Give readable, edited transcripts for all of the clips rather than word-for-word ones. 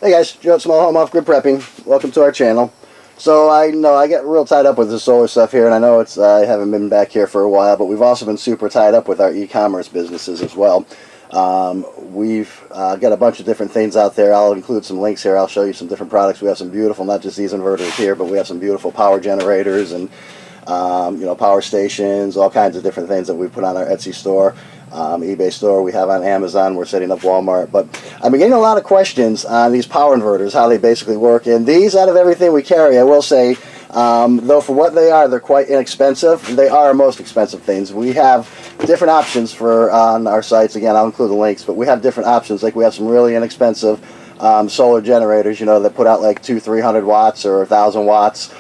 Hey guys, Joe Small Home Off Grid Prepping. Welcome to our channel. So I know I get real tied up with the solar stuff here, and I know I haven't been back here for a while, but we've also been super tied up with our e-commerce businesses as well. We've got a bunch of different things out there. I'll include some links here. I'll show you some different products. We have some beautiful, not just these inverters here, but we have some beautiful power generators and power stations, all kinds of different things that we put on our Etsy store, eBay store. We have on Amazon. We're setting up Walmart. But I've been getting a lot of questions on these power inverters, how they basically work. And these, out of everything we carry, I will say, though for what they are, they're quite inexpensive. They are our most expensive things. We have different options for on our sites. Again, I'll include the links, but we have different options. Like we have some really inexpensive solar generators, that put out like 200-300 watts or 1,000 watts.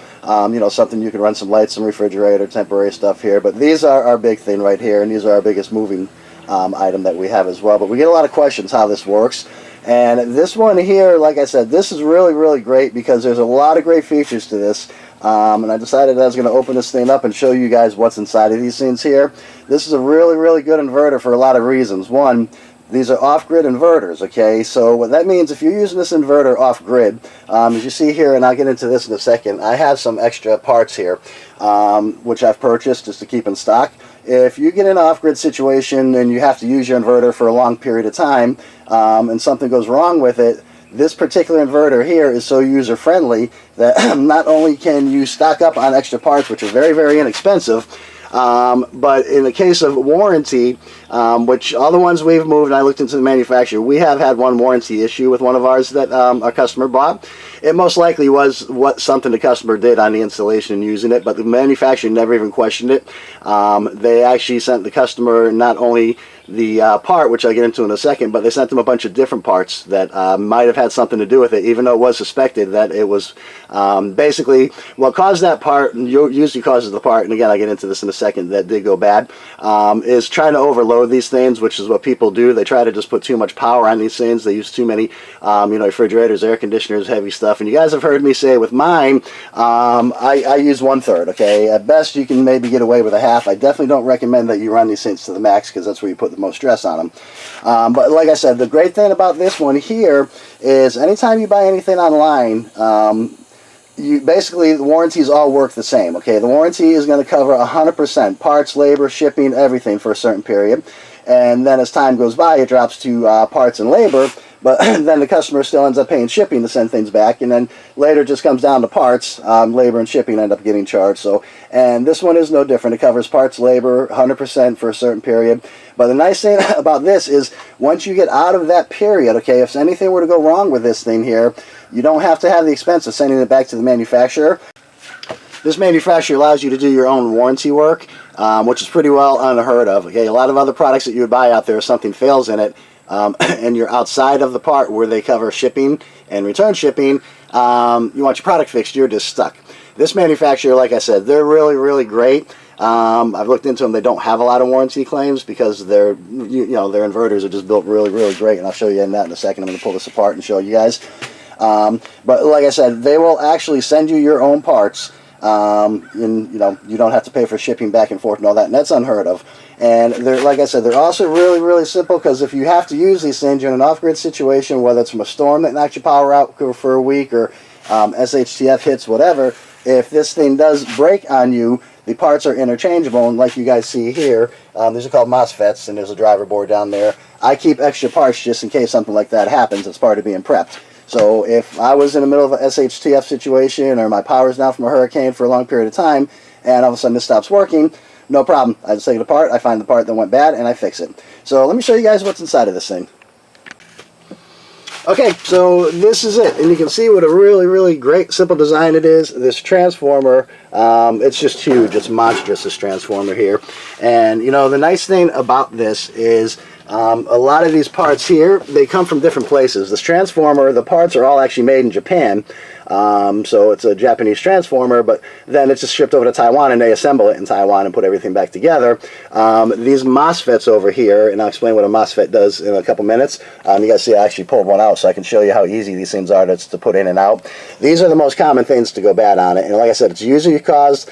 Something you can run some lights, some refrigerator, temporary stuff here. But these are our big thing right here, and these are our biggest moving item that we have as well. But we get a lot of questions how this works. And this one here, like I said, this is really, really great because there's a lot of great features to this. And I decided I was going to open this thing up and show you guys what's inside of these things here. This is a really, really good inverter for a lot of reasons. One, these are off-grid inverters, okay? So what that means, if you're using this inverter off-grid, as you see here, and I'll get into this in a second, I have some extra parts here, which I've purchased just to keep in stock. If you get in an off-grid situation and you have to use your inverter for a long period of time, and something goes wrong with it, this particular inverter here is so user-friendly that not only can you stock up on extra parts, which are very, very inexpensive, but in the case of warranty, which all the ones we've moved, and I looked into the manufacturer, we have had one warranty issue with one of ours that our customer bought. It most likely was something the customer did on the installation and using it, but the manufacturer never even questioned it. They actually sent the customer not only the part, which I'll get into in a second, but they sent them a bunch of different parts that might have had something to do with it, even though it was suspected that it was basically what caused that part, usually causes the part, and again I'll get into this in a second, that did go bad, is trying to overload these things, which is what people do. They try to just put too much power on these things. They use too many refrigerators, air conditioners, heavy stuff, and you guys have heard me say with mine, I use 1/3, okay? At best you can maybe get away with a half. I definitely don't recommend that you run these things to the max because that's where you put the most stress on them. But like I said, the great thing about this one here is anytime you buy anything online, basically the warranties all work the same, okay? The warranty is going to cover 100%, parts, labor, shipping, everything for a certain period. And then as time goes by, it drops to parts and labor, but then the customer still ends up paying shipping to send things back, and then later it just comes down to parts, labor and shipping end up getting charged. So, and this one is no different. It covers parts, labor, 100% for a certain period. But the nice thing about this is once you get out of that period, okay, if anything were to go wrong with this thing here, you don't have to have the expense of sending it back to the manufacturer. This manufacturer allows you to do your own warranty work, which is pretty well unheard of. Okay, a lot of other products that you would buy out there, if something fails in it, and you're outside of the part where they cover shipping and return shipping, you want your product fixed, you're just stuck. This manufacturer, like I said, they're really, really great. I've looked into them. They don't have a lot of warranty claims because their inverters are just built really, really great, and I'll show you in that in a second. I'm going to pull this apart and show you guys. But like I said, they will actually send you your own parts. And you don't have to pay for shipping back and forth and all that, and that's unheard of. And they're, like I said, they're also really, really simple, because if you have to use these things in an off-grid situation, whether it's from a storm that knocks your power out for a week or SHTF hits, whatever, if this thing does break on you, the parts are interchangeable, and like you guys see here, these are called Mosfets, and there's a driver board down there. I keep extra parts just in case something like that happens. It's part of being prepped. So if I was in the middle of a SHTF situation, or my power's down from a hurricane for a long period of time, and all of a sudden this stops working, no problem. I just take it apart, I find the part that went bad, and I fix it. So let me show you guys what's inside of this thing. Okay, so this is it, and you can see what a really, really great, simple design it is. This transformer, it's just huge. It's monstrous, this transformer here. And, the nice thing about this is a lot of these parts here, they come from different places. This transformer, the parts are all actually made in Japan. So it's a Japanese transformer, but then it's just shipped over to Taiwan, and they assemble it in Taiwan and put everything back together. These Mosfets over here, and I'll explain what a Mosfet does in a couple minutes. You guys see I actually pulled one out so I can show you how easy these things are to put in and out. These are the most common things to go bad on it, and like I said, it's usually caused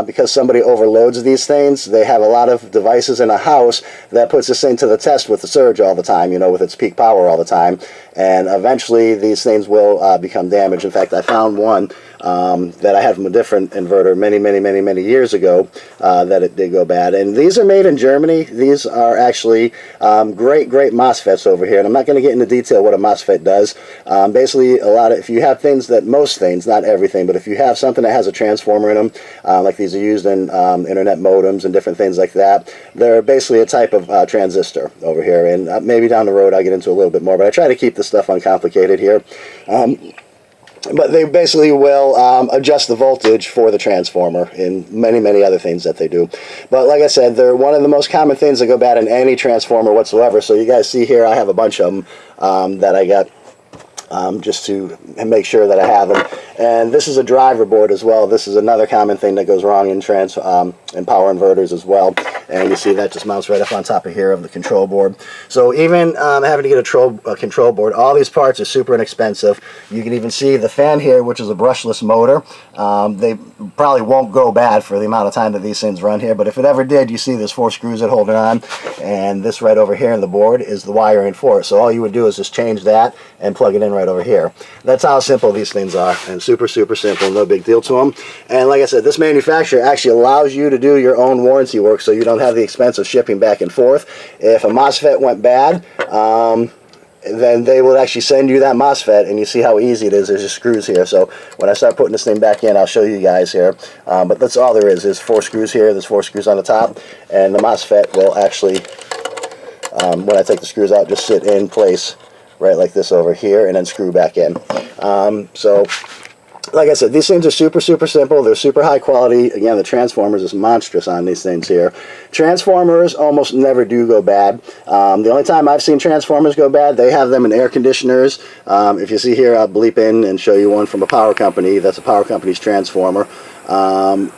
because somebody overloads these things. They have a lot of devices in a house that puts this thing to the test with the surge all the time, with its peak power all the time. and eventually these things will become damaged. In fact, I found one that I had from a different inverter many years ago that it did go bad. And these are made in Germany. These are actually great Mosfets over here, and I'm not going to get into detail what a Mosfet does. Basically, if you have things that, most things, not everything, but if you have something that has a transformer in them, like these are used in internet modems and different things like that, they're basically a type of transistor over here. And maybe down the road I'll get into a little bit more, but I try to keep this stuff uncomplicated here. But they basically will adjust the voltage for the transformer and many other things that they do. But like I said, they're one of the most common things that go bad in any transformer whatsoever. So you guys see here, I have a bunch of them that I got just to make sure that I have them. And this is a driver board as well. This is another common thing that goes wrong in power inverters as well. And you see that just mounts right up on top of here of the control board. So even having to get a control board, all these parts are super inexpensive. You can even see the fan here, which is a brushless motor. They probably won't go bad for the amount of time that these things run here, but if it ever did, you see there's 4 screws that hold it on, and this right over here in the board is the wiring for it. So all you would do is just change that and plug it in right over here. That's how simple these things are, and super simple, no big deal to them. And like I said, this manufacturer actually allows you to do your own warranty work, so you don't have the expense of shipping back and forth. If a Mosfet went bad, then they will actually send you that Mosfet, and you see how easy it is. There's just screws here. So when I start putting this thing back in, I'll show you guys here. But that's all there is. There's 4 screws here. There's 4 screws on the top, and the Mosfet will actually, when I take the screws out, just sit in place right like this over here, and then screw back in. So like I said, these things are super simple. They're super high quality. Again, the transformers is monstrous on these things here. Transformers almost never do go bad. The only time I've seen transformers go bad, they have them in air conditioners. If you see here, I'll bleep in and show you one from a power company. That's a power company's transformer.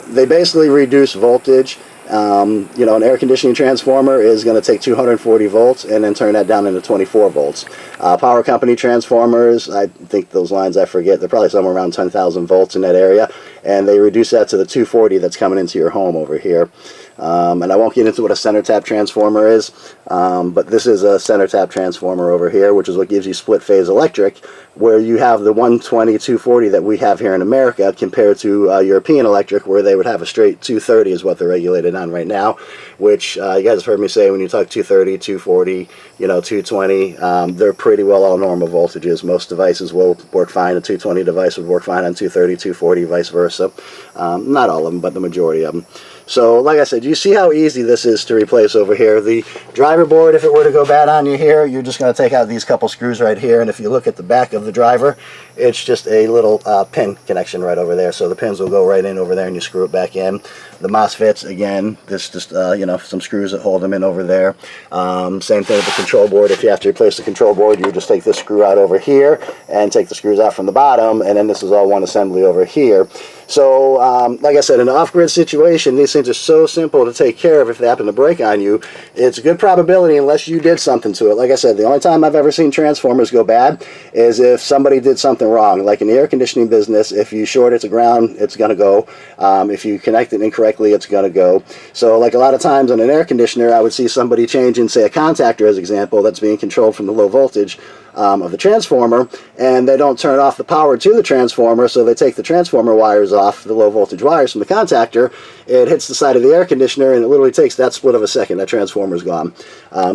They basically reduce voltage. You know, an air conditioning transformer is going to take 240 volts and then turn that down into 24 volts. Power company transformers, I think those lines, I forget, they're probably somewhere around 10,000 volts in that area, and they reduce that to the 240 that's coming into your home over here. And I won't get into what a center tap transformer is, but this is a center tap transformer over here, which is what gives you split phase electric, where you have the 120, 240 that we have here in America compared to European electric, where they would have a straight 230 is what they're regulated on right now, which you guys have heard me say when you talk 230, 240, you know, 220, they're pretty well all normal voltages. Most devices will work fine. A 220 device would work fine on 230, 240, vice versa. Not all of them, but the majority of them. So, like I said, you see how easy this is to replace over here. The driver board, if it were to go bad on you here, you're just going to take out these couple screws right here, and if you look at the back of the driver, it's just a little pin connection right over there. So the pins will go right in over there, and you screw it back in. The Mosfets, again, this just, you know, some screws that hold them in over there. Same thing with the control board. If you have to replace the control board, you just take this screw out over here and take the screws out from the bottom, and then this is all one assembly over here. So, like I said, in an off-grid situation, these things are so simple to take care of if they happen to break on you. It's a good probability unless you did something to it. Like I said, the only time I've ever seen transformers go bad is if somebody did something wrong. Like in the air conditioning business, if you short it to ground, it's going to go. If you connect it incorrectly, it's going to go. So, like a lot of times on an air conditioner, I would see somebody changing, say, a contactor, as example, that's being controlled from the low voltage of the transformer, and they don't turn off the power to the transformer, so they take the transformer wires off, the low voltage wires from the contactor. It hits the side of the air conditioner, and it literally takes that split of a second. That transformer's gone.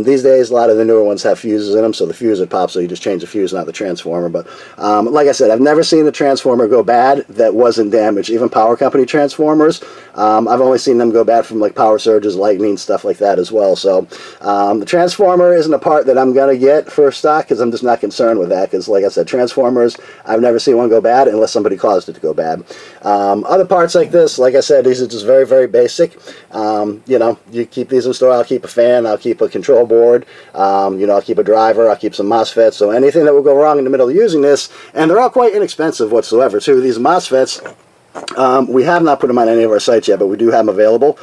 These days, a lot of the newer ones have fuses in them, so the fuse would pop, so you just change the fuse, not the transformer. But like I said, I've never seen the transformer go bad that wasn't damaged. Even power company transformers, I've only seen them go bad from like power surges, lightning, stuff like that as well. So the transformer isn't a part that I'm going to get for stock, because I'm just not concerned with that, because like I said, transformers, I've never seen one go bad unless somebody caused it to go bad. Other parts like this, like I said, these are just very basic. You know, you keep these in store. I'll keep a fan, I'll keep a control board, you know, I'll keep a driver, I'll keep some Mosfets. So anything that will go wrong in the middle of using this, and they're all quite inexpensive whatsoever too. These Mosfets, we have not put them on any of our sites yet, but we do have them available.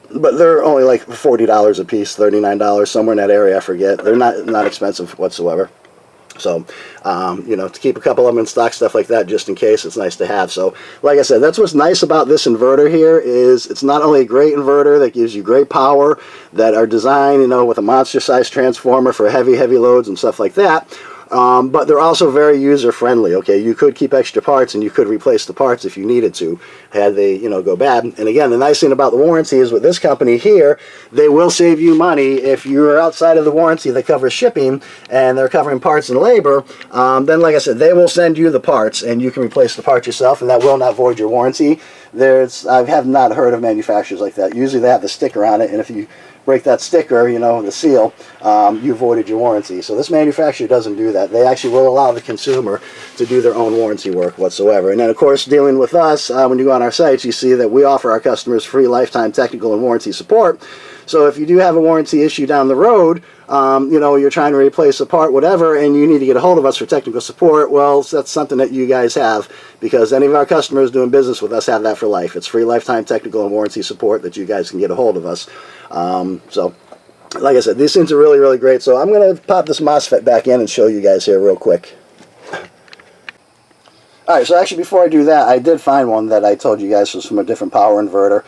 But they're only like $40 a piece, $39, somewhere in that area, I forget. They're not expensive whatsoever. So, you know, to keep a couple of them in stock, stuff like that, just in case, it's nice to have. So, like I said, that's what's nice about this inverter here, is it's not only a great inverter that gives you great power, that are designed, you know, with a monster-sized transformer for heavy loads and stuff like that, But they're also very user-friendly, okay? You could keep extra parts and you could replace the parts if you needed to, had they, you know, go bad. And again, the nice thing about the warranty is with this company here, they will save you money if you're outside of the warranty that covers shipping and they're covering parts and labor. Then, like I said, they will send you the parts and you can replace the part yourself, and that will not void your warranty. I have not heard of manufacturers like that. Usually they have the sticker on it, and if you break that sticker, you know, the seal, you voided your warranty. So this manufacturer doesn't do that. They actually will allow the consumer to do their own warranty work whatsoever. And then, of course, dealing with us, when you go on our sites, you see that we offer our customers free lifetime technical and warranty support. So if you do have a warranty issue down the road, you know, you're trying to replace a part, whatever, and you need to get a hold of us for technical support, well, that's something that you guys have, because any of our customers doing business with us have that for life. It's free lifetime technical and warranty support that you guys can get a hold of us. So, like I said, these things are really, really great. So I'm going to pop this Mosfet back in and show you guys here real quick. Alright, so actually before I do that, I did find one that I told you guys was from a different power inverter.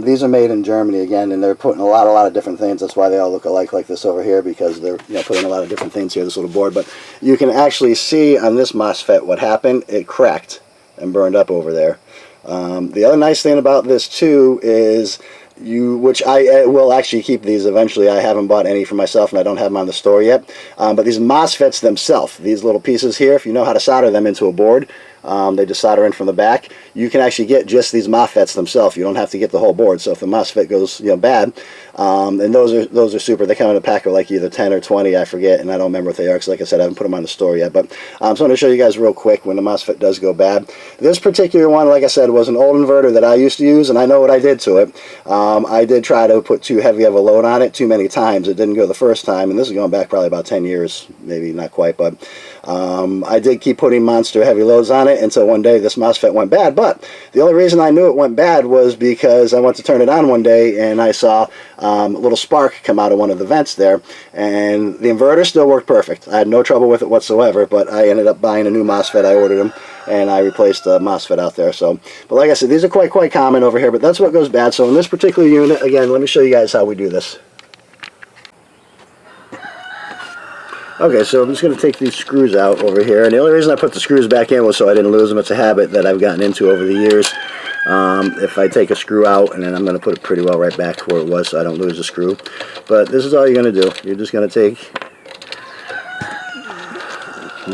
These are made in Germany again, and they're putting a lot of different things. That's why they all look alike like this over here, because they're, you know, putting a lot of different things here, this little board. But you can actually see on this Mosfet what happened. It cracked and burned up over there. The other nice thing about this too is which I will actually keep these eventually. I haven't bought any for myself and I don't have them on the store yet. But these Mosfets themselves, these little pieces here, if you know how to solder them into a board, they just solder in from the back. You can actually get just these Mosfets themselves. You don't have to get the whole board. So if the Mosfet goes, you know, bad, and those are super. They come in a pack of like either 10 or 20, I forget, and I don't remember what they are because, like I said, I haven't put them on the store yet. But so I'm going to show you guys real quick when the Mosfet does go bad. This particular one, like I said, was an old inverter that I used to use, and I know what I did to it. I did try to put too heavy of a load on it too many times. It didn't go the first time, and this is going back probably about 10 years, maybe not quite, but I did keep putting monster heavy loads on it until one day this Mosfet went bad. But the only reason I knew it went bad was because I went to turn it on one day and I saw a little spark come out of one of the vents there, and the inverter still worked perfect. I had no trouble with it whatsoever, but I ended up buying a new Mosfet. I ordered them and I replaced the Mosfet out there. So, but like I said, these are quite common over here, but that's what goes bad. So in this particular unit, again, let me show you guys how we do this. Okay, so I'm just going to take these screws out over here, and the only reason I put the screws back in was so I didn't lose them. It's a habit that I've gotten into over the years. If I take a screw out, and then I'm going to put it pretty well right back to where it was so I don't lose the screw. But this is all you're going to do. You're just going to take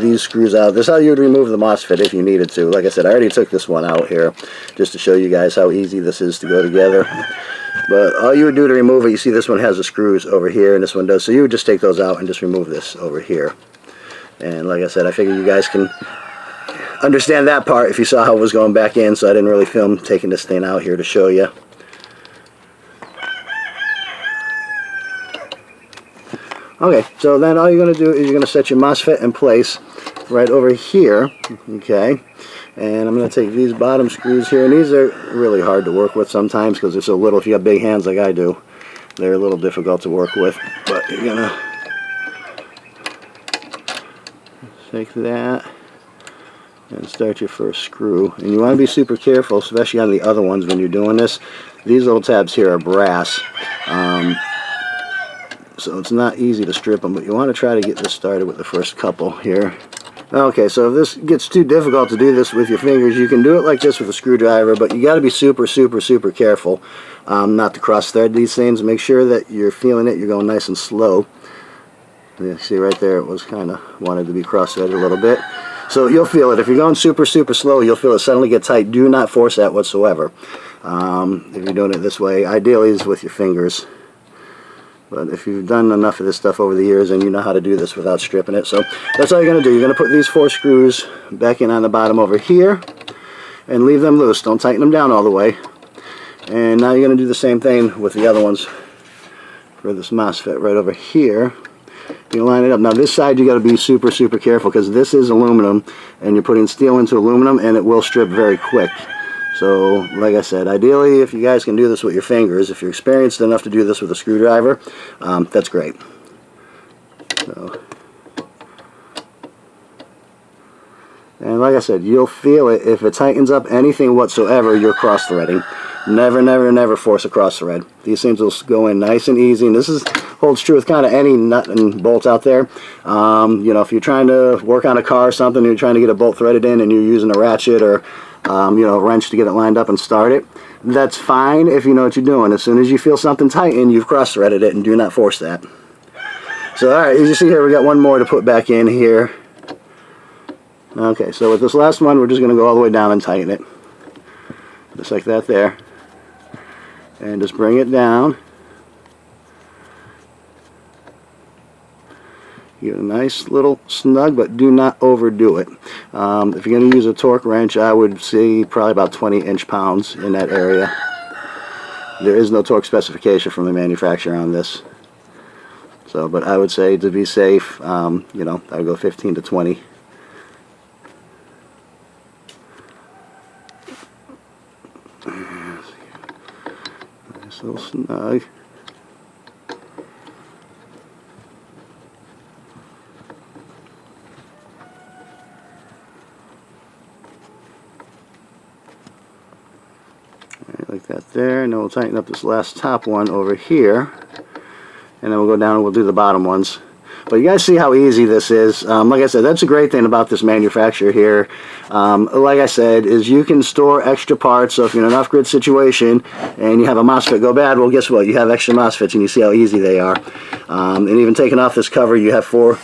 these screws out. This is how you would remove the Mosfet if you needed to. Like I said, I already took this one out here just to show you guys how easy this is to go together. But all you would do to remove it, you see this one has the screws over here and this one does, so you would just take those out and just remove this over here. And like I said, I figure you guys can understand that part if you saw how it was going back in, so I didn't really film taking this thing out here to show you. Okay, so then all you're going to do is you're going to set your Mosfet in place right over here, okay? And I'm going to take these bottom screws here, and these are really hard to work with sometimes because they're so little. If you have big hands like I do, they're a little difficult to work with. But you're going to take that and start your first screw. And you want to be super careful, especially on the other ones when you're doing this. These little tabs here are brass, so it's not easy to strip them, but you want to try to get this started with the first couple here. Okay, so if this gets too difficult to do this with your fingers, you can do it like this with a screwdriver, but you got to be super careful not to cross thread these things. Make sure that you're feeling it, you're going nice and slow. You see right there, it was kind of wanted to be cross threaded a little bit. So you'll feel it. If you're going super slow, you'll feel it suddenly get tight. Do not force that whatsoever. If you're doing it this way, ideally is with your fingers. But if you've done enough of this stuff over the years, and you know how to do this without stripping it. So that's all you're going to do. You're going to put these 4 screws back in on the bottom over here and leave them loose. Don't tighten them down all the way. And now you're going to do the same thing with the other ones for this Mosfet right over here. You line it up. Now this side you got to be super careful because this is aluminum and you're putting steel into aluminum and it will strip very quick. So, like I said, ideally, if you guys can do this with your fingers, if you're experienced enough to do this with a screwdriver, that's great. So, and like I said, you'll feel it. If it tightens up anything whatsoever, you're cross-threading. Never force a cross-thread. These things will go in nice and easy. And this is holds true with kind of any nut and bolt out there. You know, if you're trying to work on a car or something, and you're trying to get a bolt threaded in and you're using a ratchet or you know, a wrench to get it lined up and start it, that's fine if you know what you're doing. As soon as you feel something tighten, you've cross-threaded it, and do not force that. So, alright, as you see here, we got one more to put back in here. Okay, so with this last one, we're just going to go all the way down and tighten it. Just like that there. And just bring it down. Get a nice little snug, but do not overdo it. If you're going to use a torque wrench, I would say probably about 20 inch-pounds in that area. There is no torque specification from the manufacturer on this. So, but I would say to be safe, you know, I would go 15 to 20. Nice little snug. Like that there, and then we'll tighten up this last top one over here, and then we'll go down and we'll do the bottom ones. But you guys see how easy this is. Like I said, that's a great thing about this manufacturer here. Like I said, is you can store extra parts. So if you're in an off-grid situation and you have a Mosfet go bad, well, guess what? You have extra Mosfets, and you see how easy they are. And even taking off this cover, you have 4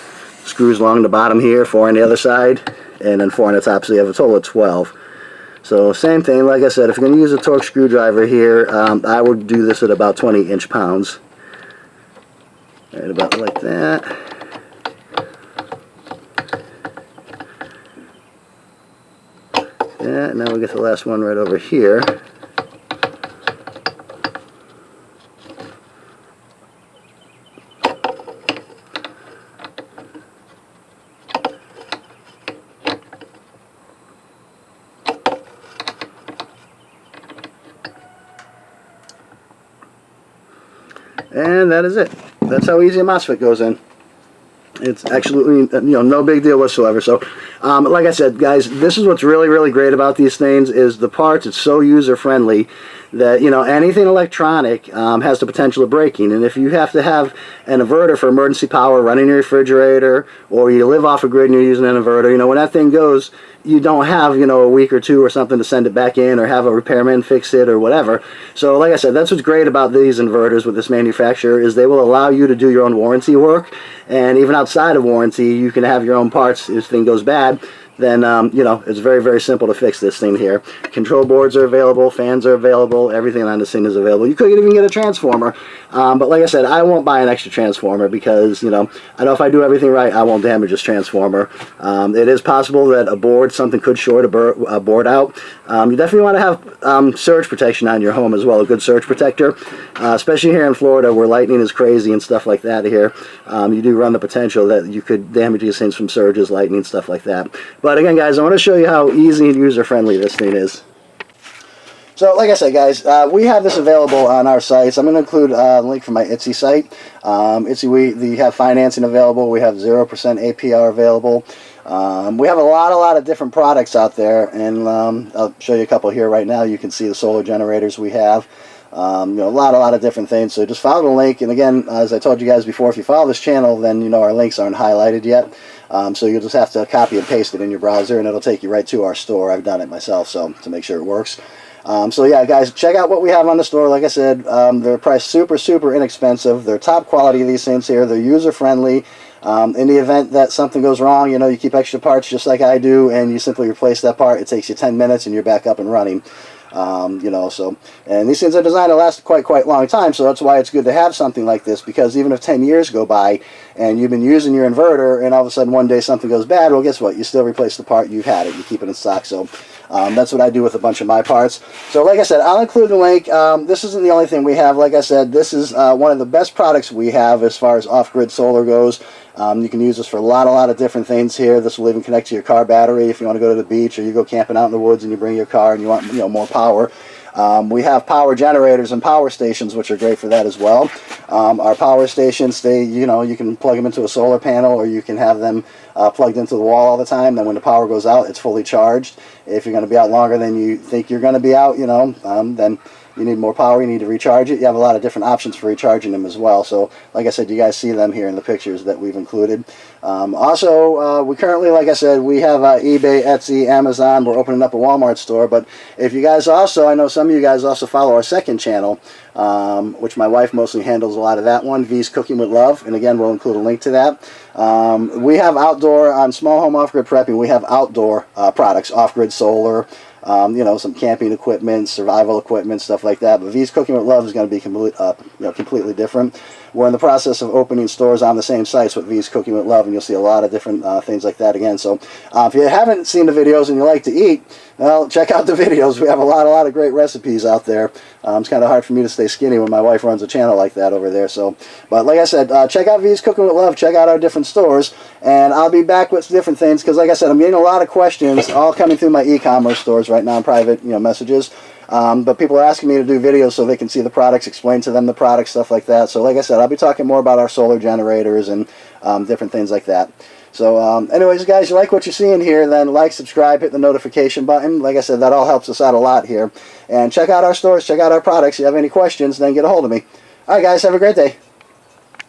screws along the bottom here, 4 on the other side, and then 4 on the top, so you have a total of 12. So same thing, like I said, if you're going to use a torque screwdriver here, I would do this at about 20 inch-pounds. Right about like that. Yeah, and now we'll get the last one right over here. And that is it. That's how easy a Mosfet goes in. It's absolutely, you know, no big deal whatsoever. So, like I said, guys, this is what's really, really great about these things is the parts. It's so user-friendly that, you know, anything electronic has the potential of breaking. And if you have to have an inverter for emergency power running your refrigerator, or you live off a grid and you're using an inverter, you know, when that thing goes, you don't have, you know, a week or two or something to send it back in, or have a repairman fix it or whatever. So like I said, that's what's great about these inverters with this manufacturer is they will allow you to do your own warranty work, and even outside of warranty you can have your own parts if the thing goes bad. Then you know, it's very, very simple to fix this thing here. Control boards are available, fans are available, everything on this thing is available. You could even get a transformer, but like I said, I won't buy an extra transformer because, you know, I know if I do everything right, I won't damage this transformer. It is possible that a board, something could short a board out. You definitely want to have surge protection on your home as well, a good surge protector, especially here in Florida where lightning is crazy and stuff like that here. You do run the potential that you could damage these things from surges, lightning, stuff like that. But again, guys, I want to show you how easy and user-friendly this thing is. So, like I said, guys, we have this available on our sites. I'm going to include a link from my Etsy site. Etsy, we have financing available. We have 0% APR available. We have a lot of different products out there, and I'll show you a couple here right now. You can see the solar generators we have. You know, a lot of different things. So just follow the link. And again, as I told you guys before, if you follow this channel, then you know our links aren't highlighted yet. So you'll just have to copy and paste it in your browser, and it'll take you right to our store. I've done it myself, so to make sure it works. So yeah, guys, check out what we have on the store. Like I said, they're priced super inexpensive. They're top quality, these things here. They're user friendly. In the event that something goes wrong, you know, you keep extra parts just like I do, and you simply replace that part. It takes you 10 minutes, and you're back up and running. You know, so, and these things are designed to last quite long time, so that's why it's good to have something like this, because even if 10 years go by and you've been using your inverter and all of a sudden one day something goes bad, well, guess what? You still replace the part, you've had it, you keep it in stock. So that's what I do with a bunch of my parts. So like I said, I'll include the link. This isn't the only thing we have. Like I said, this is one of the best products we have as far as off-grid solar goes. You can use this for a lot of different things here. This will even connect to your car battery if you want to go to the beach, or you go camping out in the woods and you bring your car and you want, you know, more power. We have power generators and power stations, which are great for that as well. Our power stations, you know, you can plug them into a solar panel, or you can have them plugged into the wall all the time. Then when the power goes out, it's fully charged. If you're going to be out longer than you think you're going to be out, then you need more power, you need to recharge it. You have a lot of different options for recharging them as well. So like I said, you guys see them here in the pictures that we've included. Also, we currently, like I said, we have eBay, Etsy, Amazon. We're opening up a Walmart store. But if you guys also, I know some of you guys also follow our second channel, which my wife mostly handles a lot of that one, V's Cooking with Love. And again, we'll include a link to that. We have outdoor, on Small Home Off-Grid Prepping, we have outdoor products, off-grid solar, some camping equipment, survival equipment, stuff like that. But V's Cooking with Love is going to be completely different. We're in the process of opening stores on the same sites with V's Cooking with Love, and you'll see a lot of different things like that again. So if you haven't seen the videos and you like to eat, well, check out the videos. We have a lot of great recipes out there. It's kind of hard for me to stay skinny when my wife runs a channel like that over there. So, but like I said, check out V's Cooking with Love. Check out our different stores, and I'll be back with different things because, like I said, I'm getting a lot of questions all coming through my e-commerce stores right now in private, messages. But people are asking me to do videos so they can see the products, explain to them the products, stuff like that. So, like I said, I'll be talking more about our solar generators and different things like that. So anyways, guys, you like what you're seeing here, then like, subscribe, hit the notification button. Like I said, that all helps us out a lot here. And check out our stores, check out our products. If you have any questions, then get a hold of me. All right, guys, have a great day.